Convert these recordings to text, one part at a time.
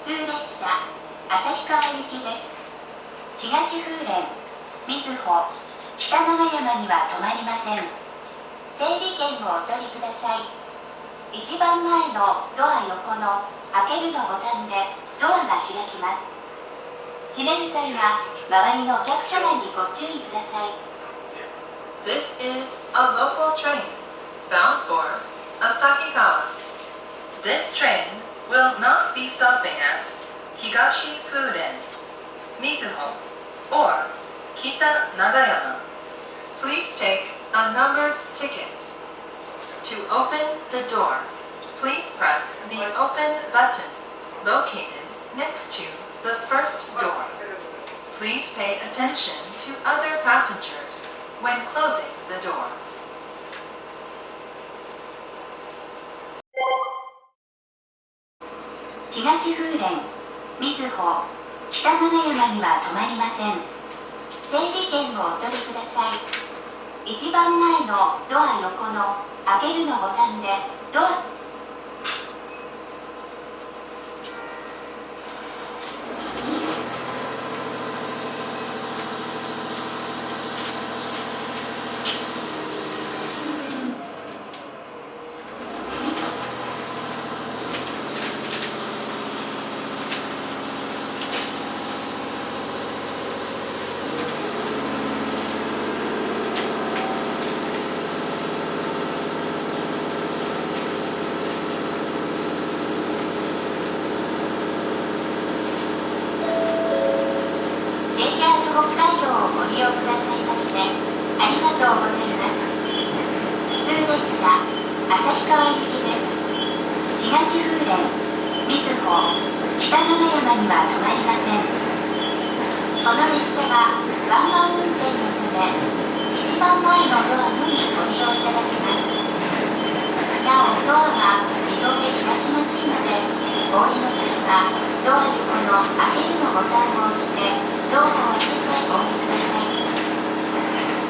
通列車旭川行きです。東風連、瑞穂、北長山には止まりません。整理券をお取りください。一番前のドア横の開けるのボタンでドアが開きます。閉める際は周りのお客様にご注意ください。This is a local train bound for Asakikawa. This train will not be stopping at Higashi Furen, Mizuho, or Kita Nagayama. Please take a numbered ticket. To open the door, please press the open button located next to the first door. Please pay attention to other passengers when closing the door. 東風連、瑞穂、北長山には止まりません。整理券をお取りください。一番前のドア横の開けるのボタンでドア北海道をご利用くださいましてありがとうございます。普通列車旭川行きです。東風連、瑞穂、北長山には止まりません。この列車はワンマン運転のため一番前のドアのみご利用いただけます。なおドアは自動で開きませんのでお降りの際はドア横の開けるのボタンを押してドアを開けてお降りください。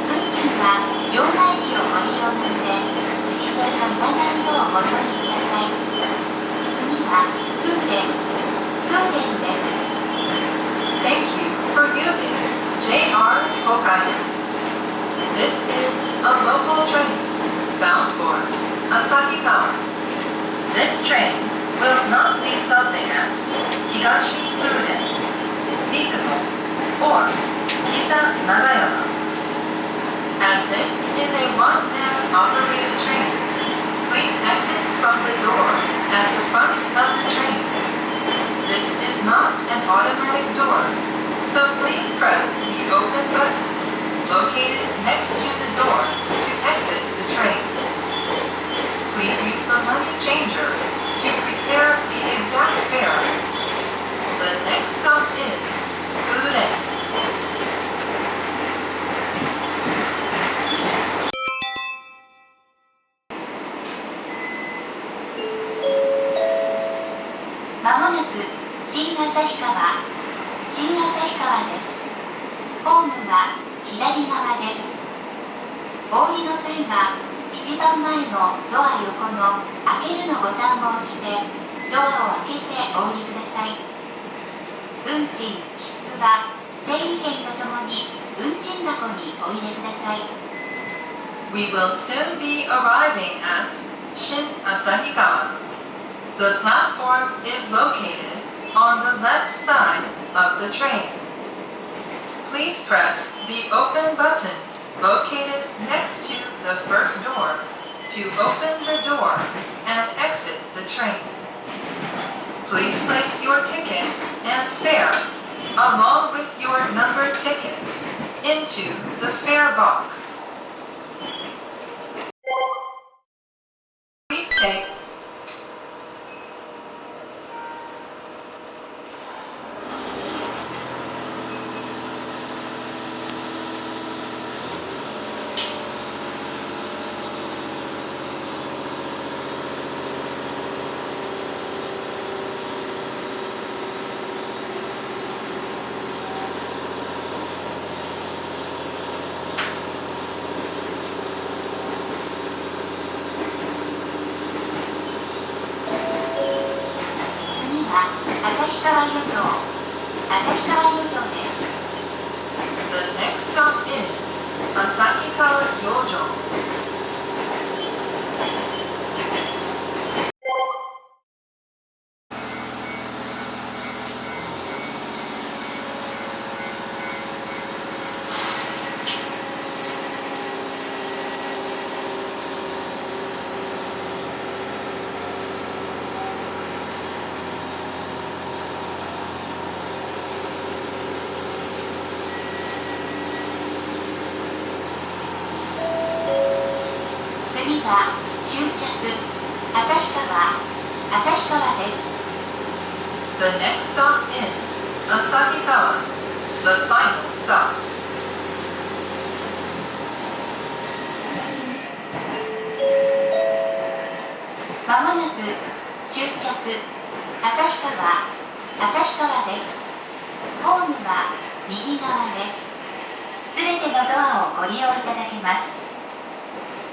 運賃は両替機をご利用なので、振り手がいらないようご注意ください。次は風連です。Thank you for using JR Hokkaido. This is a local train bound for Asakikawa. This train will not be stopping at Higashi Furen, Mizuho, or Kita Nagayama. As this is a one-man operated train, please exit from the door at the front of the train. This is not an automatic door, so please press the open button located next to the door to exit the train. Please use the money changer to prepare the exact fare. The next stop is Furen. まもなく新旭川です。ホームは左側です。お降りの際は一番前のドア横の開けるのボタンを押してドアを開けてお降りください。運賃、切符は整理券とともに運賃箱にお入れください。We will soon be arriving at Shin Asahikawa. The platform is located on the left side of the train. Please press the open button located next to the first door to open the door and exit the train. Please place your ticket and fare along with your numbered ticket into the fare box. Please take 旭川予想、旭川予想です。The next stop is Asakikawa Yojo. 次は終着旭川です。The next stop is Asakikawa, the final stop. まもなく終着旭川です。ホームは右側です。すべてのドアをご利用いただけます。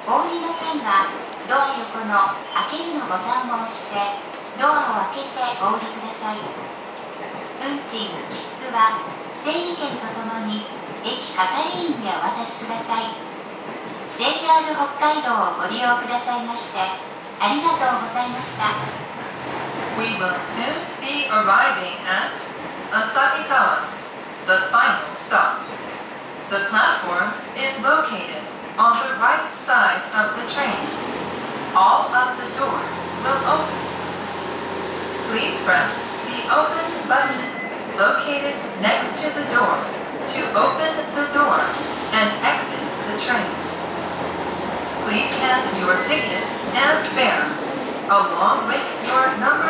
お降りの際はドア横の開けるのボタンを押してドアを開けてお降りください。運賃・切符は整理券とともに駅係員にお渡しください。JR 北海道をご利用くださいましてありがとうございました。 We will soon be arriving at Asakikawa, the final stop. The platform is located on the right side of the train. All of the doors will open. Please press the open button located next to the door to open the door and exit the train. Please hand your ticket and fare along with your number